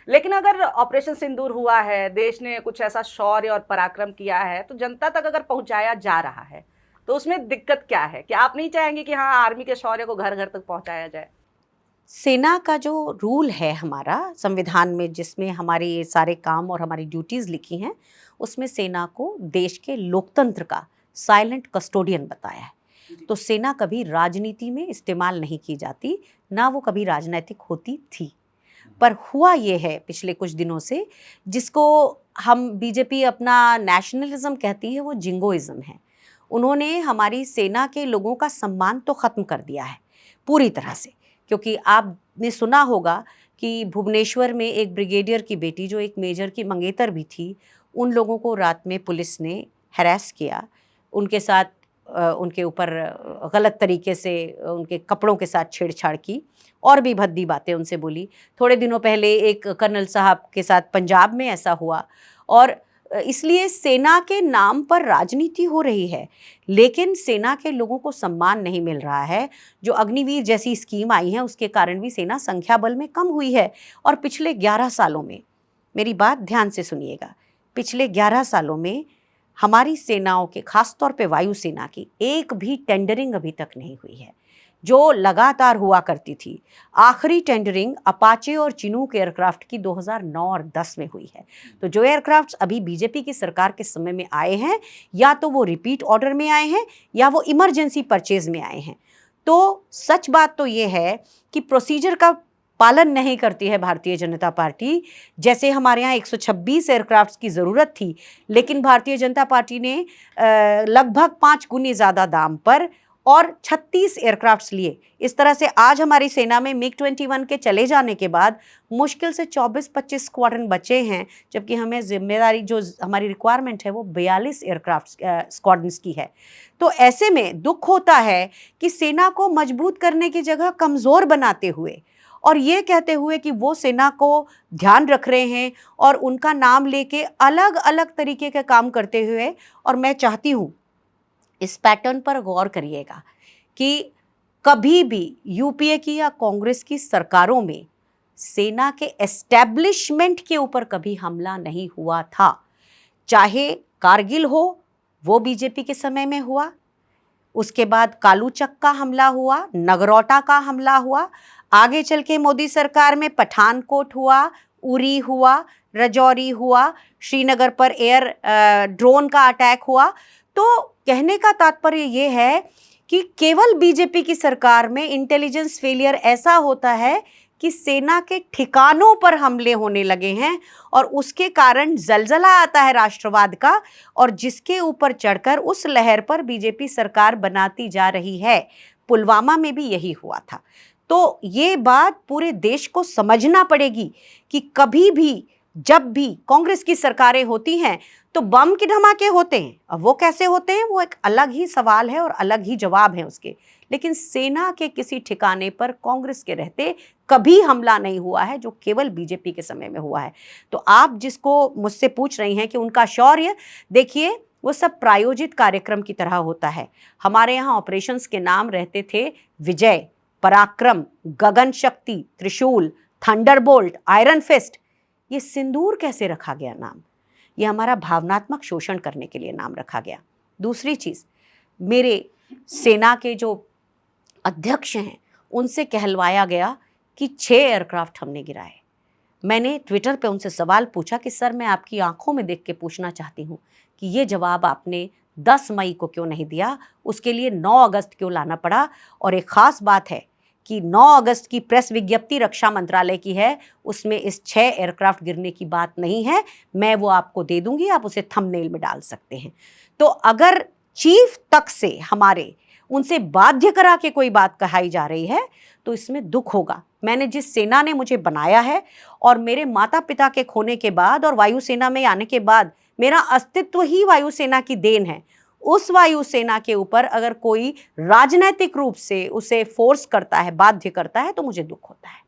लेकिन अगर ऑपरेशन सिंदूर हुआ है, देश ने कुछ ऐसा शौर्य और पराक्रम किया है, तो जनता तक अगर पहुंचाया जा रहा है तो उसमें दिक्कत क्या है? क्या आप नहीं चाहेंगे कि हाँ, आर्मी के शौर्य को घर घर तक पहुंचाया जाए? सेना का जो रूल है हमारा संविधान में, जिसमें हमारे ये सारे काम और हमारी ड्यूटीज़ लिखी हैं, उसमें सेना को देश के लोकतंत्र का साइलेंट कस्टोडियन बताया है। तो सेना कभी राजनीति में इस्तेमाल नहीं की जाती, ना वो कभी राजनीतिक होती थी। पर हुआ ये है पिछले कुछ दिनों से, जिसको हम बीजेपी अपना नेशनलिज्म कहती है, वो जिंगोइज्म है। उन्होंने हमारी सेना के लोगों का सम्मान तो ख़त्म कर दिया है पूरी तरह से। क्योंकि आपने सुना होगा कि भुवनेश्वर में एक ब्रिगेडियर की बेटी, जो एक मेजर की मंगेतर भी थी, उन लोगों को रात में पुलिस ने हैरेस किया, उनके साथ उनके ऊपर गलत तरीके से उनके कपड़ों के साथ छेड़छाड़ की और भी भद्दी बातें उनसे बोली। थोड़े दिनों पहले एक कर्नल साहब के साथ पंजाब में ऐसा हुआ। और इसलिए सेना के नाम पर राजनीति हो रही है, लेकिन सेना के लोगों को सम्मान नहीं मिल रहा है। जो अग्निवीर जैसी स्कीम आई है, उसके कारण भी सेना संख्या बल में कम हुई है। और पिछले 11 सालों में, मेरी बात ध्यान से सुनिएगा, पिछले 11 सालों में हमारी सेनाओं के, खासतौर पे वायुसेना की, एक भी टेंडरिंग अभी तक नहीं हुई है, जो लगातार हुआ करती थी। आखिरी टेंडरिंग अपाचे और चिनूक एयरक्राफ्ट की 2009 और 10 में हुई है। तो जो एयरक्राफ्ट अभी बीजेपी की सरकार के समय में आए हैं, या तो वो रिपीट ऑर्डर में आए हैं या वो इमरजेंसी परचेज में आए हैं। तो सच बात तो ये है कि प्रोसीजर का पालन नहीं करती है भारतीय जनता पार्टी। जैसे हमारे यहाँ 126 एयरक्राफ्ट्स की ज़रूरत थी, लेकिन भारतीय जनता पार्टी ने लगभग 5 गुनी ज़्यादा दाम पर और 36 एयरक्राफ्ट्स लिए। इस तरह से आज हमारी सेना में MiG-21 के चले जाने के बाद मुश्किल से 24-25 स्क्वाड्रन बचे हैं, जबकि हमें जिम्मेदारी, जो हमारी रिक्वायरमेंट है, वो 42 एयरक्राफ्ट स्क्वाड्रन्स की है। तो ऐसे में दुख होता है कि सेना को मजबूत करने की जगह कमज़ोर बनाते हुए और ये कहते हुए कि वो सेना को ध्यान रख रहे हैं और उनका नाम लेके अलग अलग तरीके के काम करते हुए। और मैं चाहती हूँ इस पैटर्न पर गौर करिएगा कि कभी भी यूपीए की या कांग्रेस की सरकारों में सेना के एस्टैब्लिशमेंट के ऊपर कभी हमला नहीं हुआ था। चाहे कारगिल हो, वो बीजेपी के समय में हुआ, उसके बाद कालूचक का हमला हुआ, नगरोटा का हमला हुआ, आगे चल के मोदी सरकार में पठानकोट हुआ, उरी हुआ, राजौरी हुआ, श्रीनगर पर एयर ड्रोन का अटैक हुआ। तो कहने का तात्पर्य ये है कि केवल बीजेपी की सरकार में इंटेलिजेंस फेलियर ऐसा होता है कि सेना के ठिकानों पर हमले होने लगे हैं और उसके कारण जलजला आता है राष्ट्रवाद का, और जिसके ऊपर चढ़कर उस लहर पर बीजेपी सरकार बनाती जा रही है। पुलवामा में भी यही हुआ था। तो ये बात पूरे देश को समझना पड़ेगी कि कभी भी जब भी कांग्रेस की सरकारें होती हैं तो बम के धमाके होते हैं। अब वो कैसे होते हैं, वो एक अलग ही सवाल है और अलग ही जवाब है उसके। लेकिन सेना के किसी ठिकाने पर कांग्रेस के रहते कभी हमला नहीं हुआ है, जो केवल बीजेपी के समय में हुआ है। तो आप जिसको मुझसे पूछ रही हैं कि उनका शौर्य, देखिए वो सब प्रायोजित कार्यक्रम की तरह होता है। हमारे यहाँ ऑपरेशंस के नाम रहते थे विजय, पराक्रम, गगन शक्ति, त्रिशूल, थंडरबोल्ट, आयरन फिस्ट। ये सिंदूर कैसे रखा गया नाम? ये हमारा भावनात्मक शोषण करने के लिए नाम रखा गया। दूसरी चीज़, मेरे सेना के जो अध्यक्ष हैं उनसे कहलवाया गया कि 6 एयरक्राफ्ट हमने गिराए। मैंने ट्विटर पे उनसे सवाल पूछा कि सर, मैं आपकी आंखों में देख के पूछना चाहती हूँ कि ये जवाब आपने 10 मई को क्यों नहीं दिया, उसके लिए 9 अगस्त क्यों लाना पड़ा? और एक ख़ास बात है कि 9 अगस्त की प्रेस विज्ञप्ति रक्षा मंत्रालय की है, उसमें इस 6 एयरक्राफ्ट गिरने की बात नहीं है। मैं वो आपको दे दूंगी, आप उसे थंबनेल में डाल सकते हैं। तो अगर चीफ तक से हमारे उनसे बाध्य करा के कोई बात कहाई जा रही है तो इसमें दुख होगा। मैंने जिस सेना ने मुझे बनाया है और मेरे माता पिता के खोने के बाद और वायुसेना में आने के बाद मेरा अस्तित्व ही वायुसेना की देन है, उस वायुसेना के ऊपर अगर कोई राजनैतिक रूप से उसे फोर्स करता है, बाध्य करता है, तो मुझे दुख होता है।